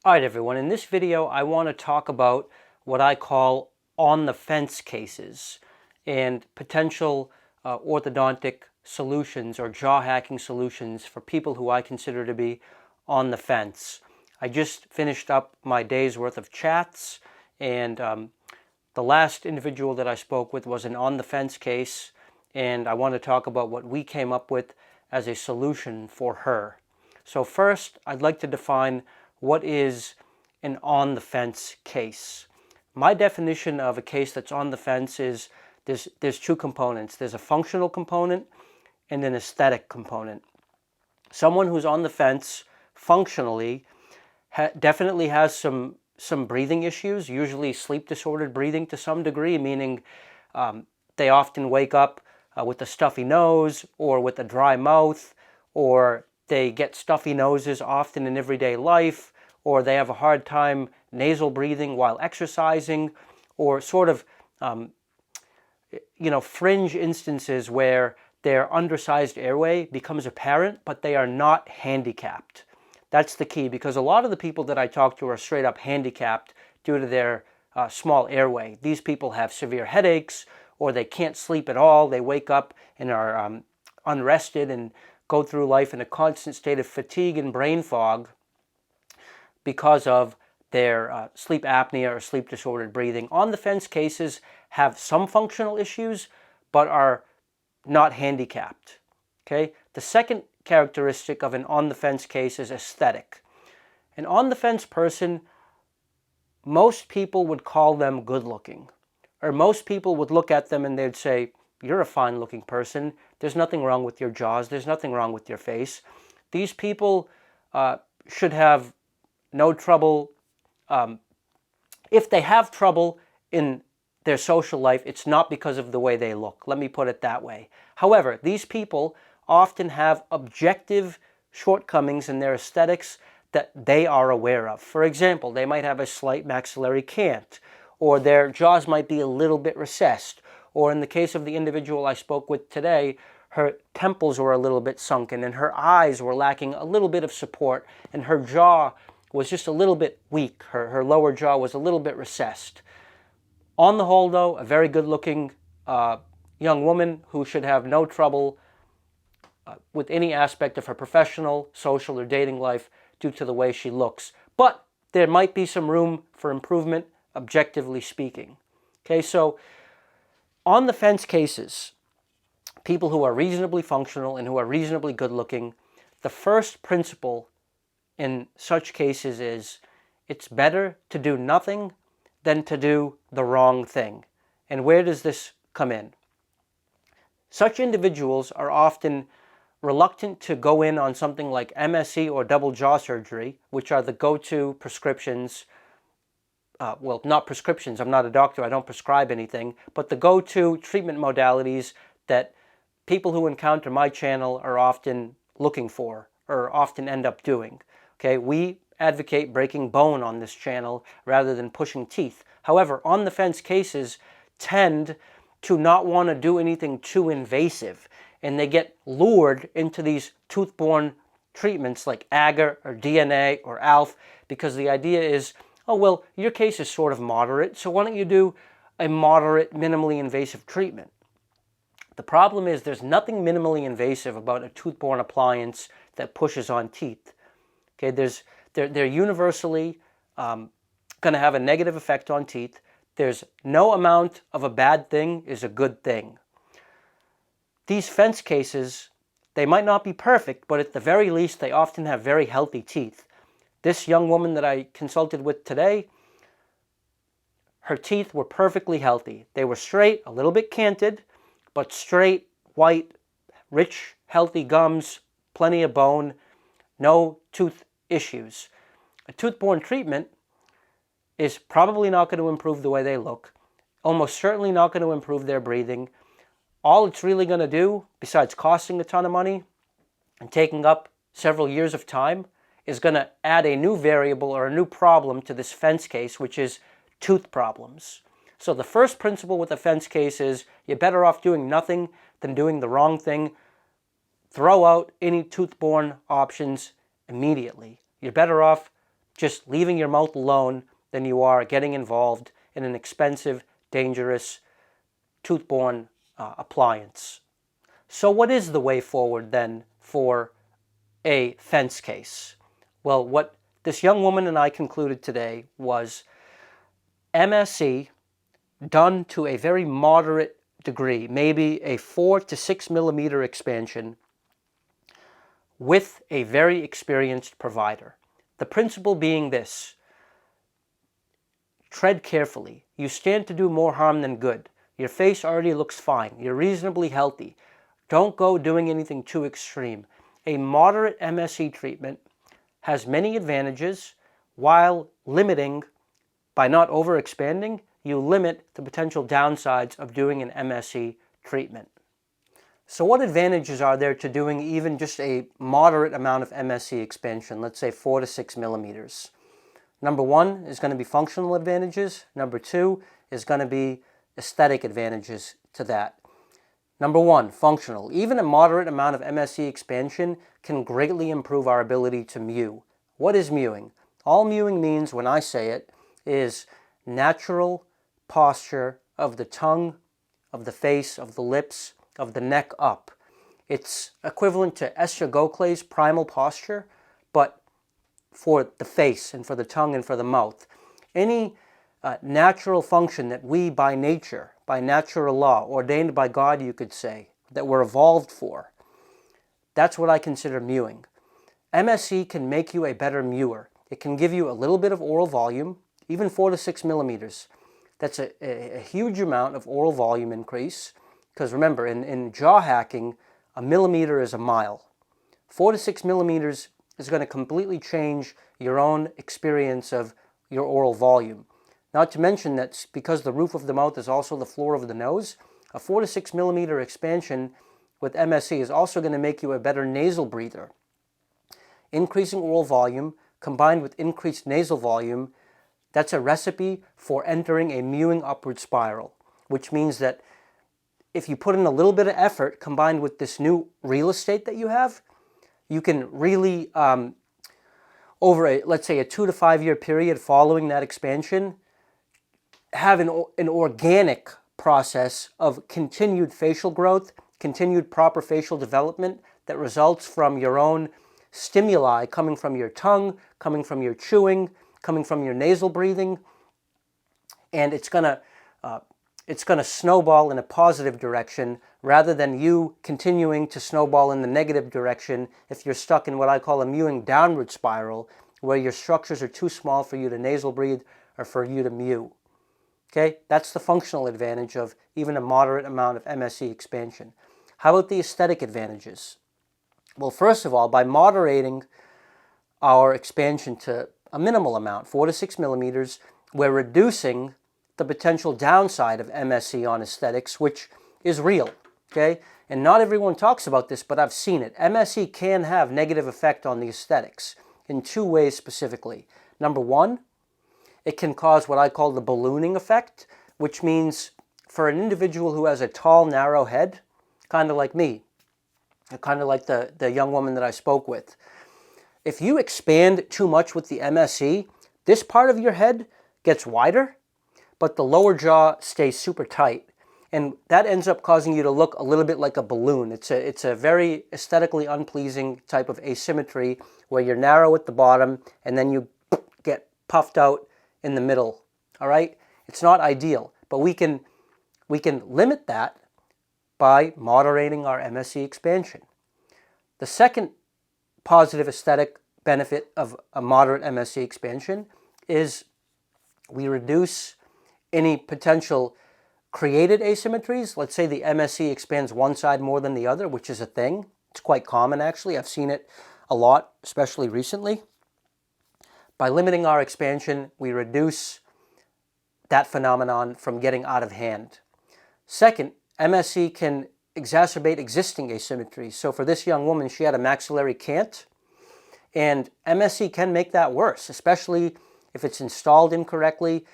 Alright everyone, in this video I want to talk about what I call on-the-fence cases and potential orthodontic solutions or jaw hacking solutions for people who I consider to be on the fence. I just finished up my day's worth of chats, and the last individual that I spoke with was an on-the-fence case, and I want to talk about what we came up with as a solution for her. So first, I'd like to define what is an on-the-fence case. My definition of a case that's on the fence is there's two components. There's a functional component and an aesthetic component. Someone who's on the fence functionally definitely has some breathing issues, usually sleep disordered breathing to some degree, meaning they often wake up with a stuffy nose or with a dry mouth, or they get stuffy noses often in everyday life, or they have a hard time nasal breathing while exercising, or sort of fringe instances where their undersized airway becomes apparent, but they are not handicapped. That's the key, because a lot of the people that I talk to are straight up handicapped due to their small airway. These people have severe headaches, or they can't sleep at all. They wake up and are unrested and go through life in a constant state of fatigue and brain fog because of their sleep apnea or sleep disordered breathing. On-the-fence cases have some functional issues, but are not handicapped. Okay? The second characteristic of an on-the-fence case is aesthetic. An on-the-fence person, most people would call them good-looking, or most people would look at them and they'd say, "You're a fine-looking person. There's nothing wrong with your jaws. There's nothing wrong with your face." These people should have no trouble. If they have trouble in their social life, it's not because of the way they look. Let me put it that way. However, these people often have objective shortcomings in their aesthetics that they are aware of. For example, they might have a slight maxillary cant, or their jaws might be a little bit recessed, or in the case of the individual I spoke with today, her temples were a little bit sunken and her eyes were lacking a little bit of support, and her jaw was just a little bit weak. Her lower jaw was a little bit recessed. On the whole, though, a very good-looking young woman who should have no trouble with any aspect of her professional, social, or dating life due to the way she looks. But there might be some room for improvement, objectively speaking. Okay, so on-the-fence cases, people who are reasonably functional and who are reasonably good-looking, the first principle in such cases is it's better to do nothing than to do the wrong thing. And where does this come in? Such individuals are often reluctant to go in on something like MSE or double jaw surgery, which are the go-to prescriptions. Well, not prescriptions. I'm not a doctor. I don't prescribe anything. But the go-to treatment modalities that people who encounter my channel are often looking for, or often end up doing. Okay, we advocate breaking bone on this channel rather than pushing teeth. However, on-the-fence cases tend to not want to do anything too invasive, and they get lured into these toothborne treatments like agar or DNA or ALF, because the idea is, oh, well, your case is sort of moderate, so why don't you do a moderate, minimally invasive treatment? The problem is there's nothing minimally invasive about a toothborne appliance that pushes on teeth. Okay, they're universally going to have a negative effect on teeth. There's no amount of a bad thing is a good thing. These fence cases, they might not be perfect, but at the very least, they often have very healthy teeth. This young woman that I consulted with today, her teeth were perfectly healthy. They were straight, a little bit canted, but straight, white, rich, healthy gums, plenty of bone, no tooth issues. A toothborne treatment is probably not going to improve the way they look, almost certainly not going to improve their breathing. All it's really going to do, besides costing a ton of money and taking up several years of time, is going to add a new variable or a new problem to this fence case, which is tooth problems. So the first principle with a fence case is you're better off doing nothing than doing the wrong thing. Throw out any toothborne options immediately. You're better off just leaving your mouth alone than you are getting involved in an expensive, dangerous, toothborne appliance. So what is the way forward then for a fence case? Well, what this young woman and I concluded today was MSE done to a very moderate degree, maybe a 4 to 6 millimeter expansion with a very experienced provider. The principle being this: tread carefully. You stand to do more harm than good. Your face already looks fine. You're reasonably healthy. Don't go doing anything too extreme. A moderate MSE treatment has many advantages while limiting, by not overexpanding, you limit the potential downsides of doing an MSE treatment. So what advantages are there to doing even just a moderate amount of MSE expansion, let's say 4 to 6 millimeters? Number one is going to be functional advantages. Number two is going to be aesthetic advantages to that. Number one, functional. Even a moderate amount of MSE expansion can greatly improve our ability to mew. What is mewing? All mewing means, when I say it, is natural posture of the tongue, of the face, of the lips, of the neck up. It's equivalent to Estragocles' primal posture, but for the face and for the tongue and for the mouth. Any natural function that we by nature, by natural law, ordained by God you could say, that we're evolved for, that's what I consider mewing. MSE can make you a better mewer. It can give you a little bit of oral volume, even 4 to 6 millimeters. That's a huge amount of oral volume increase, because remember, in jaw hacking, a millimeter is a mile. 4 to 6 millimeters is going to completely change your own experience of your oral volume. Not to mention that because the roof of the mouth is also the floor of the nose, a 4 to 6 millimeter expansion with MSE is also going to make you a better nasal breather. Increasing oral volume combined with increased nasal volume, that's a recipe for entering a mewing upward spiral, which means that if you put in a little bit of effort combined with this new real estate that you have, you can really, over let's say a 2 to 5 year period following that expansion, have an organic process of continued facial growth, continued proper facial development that results from your own stimuli coming from your tongue, coming from your chewing, coming from your nasal breathing, and it's gonna snowball in a positive direction rather than you continuing to snowball in the negative direction if you're stuck in what I call a mewing downward spiral, where your structures are too small for you to nasal breathe or for you to mew. Okay, that's the functional advantage of even a moderate amount of MSE expansion. How about the aesthetic advantages? Well, first of all, by moderating our expansion to a minimal amount, 4 to 6 millimeters, we're reducing the potential downside of MSE on aesthetics, which is real, okay? And not everyone talks about this, but I've seen it. MSE can have negative effect on the aesthetics in two ways specifically. Number one, it can cause what I call the ballooning effect, which means for an individual who has a tall, narrow head, kind of like me, kind of like the young woman that I spoke with, if you expand too much with the MSE, this part of your head gets wider, but the lower jaw stays super tight. And that ends up causing you to look a little bit like a balloon. It's a very aesthetically unpleasing type of asymmetry where you're narrow at the bottom and then you get puffed out in the middle. All right? It's not ideal, but we can limit that by moderating our MSE expansion. The second positive aesthetic benefit of a moderate MSE expansion is we reduce any potential created asymmetries. Let's say the MSE expands one side more than the other, which is a thing. It's quite common, actually. I've seen it a lot, especially recently. By limiting our expansion, we reduce that phenomenon from getting out of hand. Second, MSE can exacerbate existing asymmetries. So for this young woman, she had a maxillary cant, and MSE can make that worse, especially if it's installed incorrectly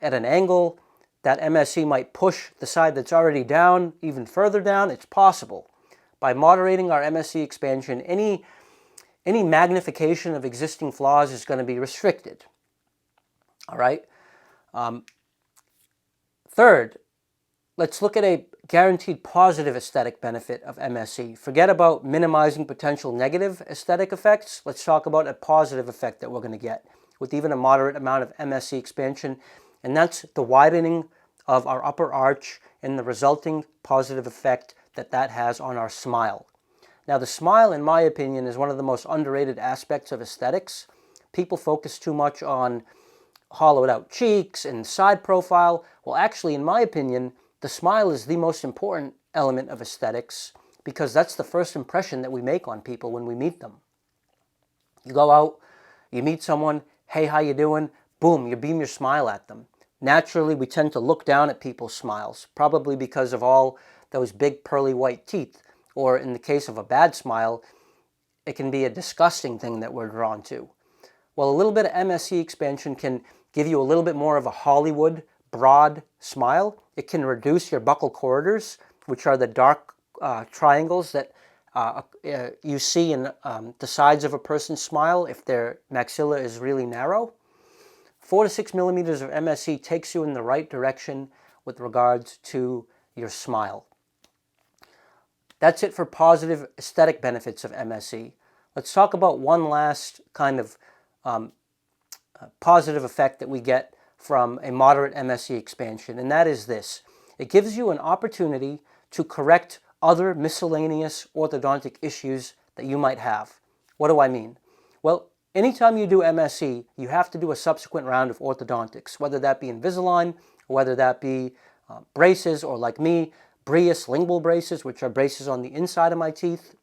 at an angle. That MSE might push the side that's already down even further down. It's possible. By moderating our MSE expansion, any any magnification of existing flaws is going to be restricted. All right. Third, let's look at a guaranteed positive aesthetic benefit of MSE. Forget about minimizing potential negative aesthetic effects. Let's talk about a positive effect that we're going to get with even a moderate amount of MSE expansion, and that's the widening of our upper arch and the resulting positive effect that that has on our smile. Now, the smile, in my opinion, is one of the most underrated aspects of aesthetics. People focus too much on hollowed out cheeks and side profile. Well, actually, in my opinion, the smile is the most important element of aesthetics because that's the first impression that we make on people when we meet them. You go out, you meet someone, hey, how you doing? Boom, you beam your smile at them. Naturally, we tend to look down at people's smiles, probably because of all those big pearly white teeth. Or in the case of a bad smile, it can be a disgusting thing that we're drawn to. Well, a little bit of MSE expansion can give you a little bit more of a Hollywood, broad smile. It can reduce your buccal corridors, which are the dark triangles that you see in the sides of a person's smile if their maxilla is really narrow. 4 to 6 millimeters of MSE takes you in the right direction with regards to your smile. That's it for positive aesthetic benefits of MSE. Let's talk about one last kind of positive effect that we get from a moderate MSE expansion, and that is this. It gives you an opportunity to correct other miscellaneous orthodontic issues that you might have. What do I mean? Well, anytime you do MSE, you have to do a subsequent round of orthodontics, whether that be Invisalign, or whether that be braces, or like me, Brius lingual braces, which are braces on the inside of my teeth.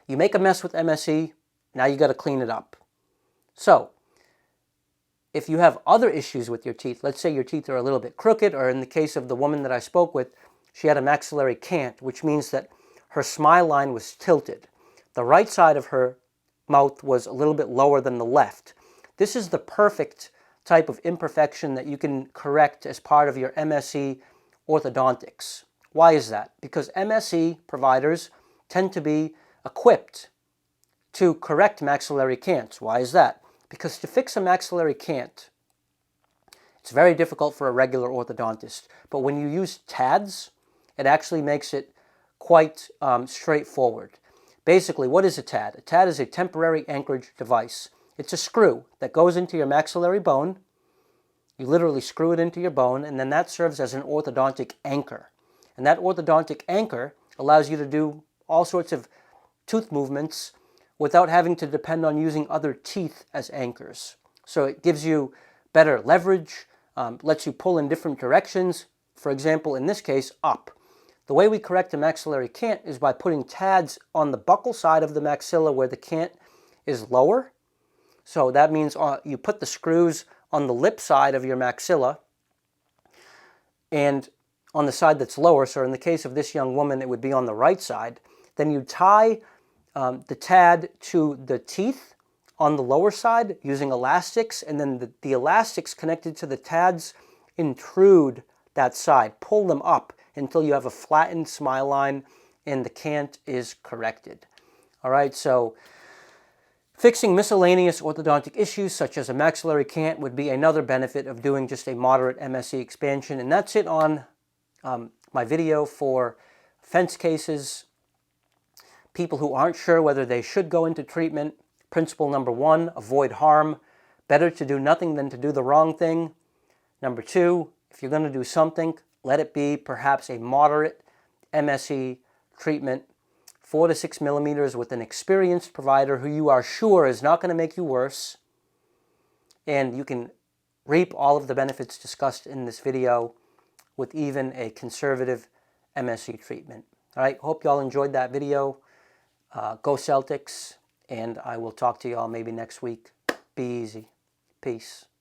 You make a mess with MSE, now you got to clean it up. So, if you have other issues with your teeth, let's say your teeth are a little bit crooked, or in the case of the woman that I spoke with, she had a maxillary cant, which means that her smile line was tilted. The right side of her mouth was a little bit lower than the left. This is the perfect type of imperfection that you can correct as part of your MSE orthodontics. Why is that? Because MSE providers tend to be equipped to correct maxillary cants. Why is that? Because to fix a maxillary cant, it's very difficult for a regular orthodontist. But when you use TADs, it actually makes it quite straightforward. Basically, what is a TAD? A TAD is a temporary anchorage device. It's a screw that goes into your maxillary bone. You literally screw it into your bone, and then that serves as an orthodontic anchor. And that orthodontic anchor allows you to do all sorts of tooth movements without having to depend on using other teeth as anchors. So it gives you better leverage, lets you pull in different directions. For example, in this case, up. The way we correct a maxillary cant is by putting TADs on the buccal side of the maxilla where the cant is lower. So that means you put the screws on the lip side of your maxilla and on the side that's lower. So in the case of this young woman, it would be on the right side. Then you tie the TAD to the teeth on the lower side using elastics, and then the elastics connected to the TADs intrude that side, pull them up until you have a flattened smile line and the cant is corrected. All right, so fixing miscellaneous orthodontic issues such as a maxillary cant would be another benefit of doing just a moderate MSE expansion. And that's it on my video for fence cases, people who aren't sure whether they should go into treatment. Principle number 1, avoid harm. Better to do nothing than to do the wrong thing. Number 2, if you're going to do something, let it be perhaps a moderate MSE treatment, 4 to 6 millimeters with an experienced provider who you are sure is not going to make you worse. And you can reap all of the benefits discussed in this video with even a conservative MSE treatment. All right, hope y'all enjoyed that video. Go Celtics, and I will talk to y'all maybe next week. Be easy. Peace.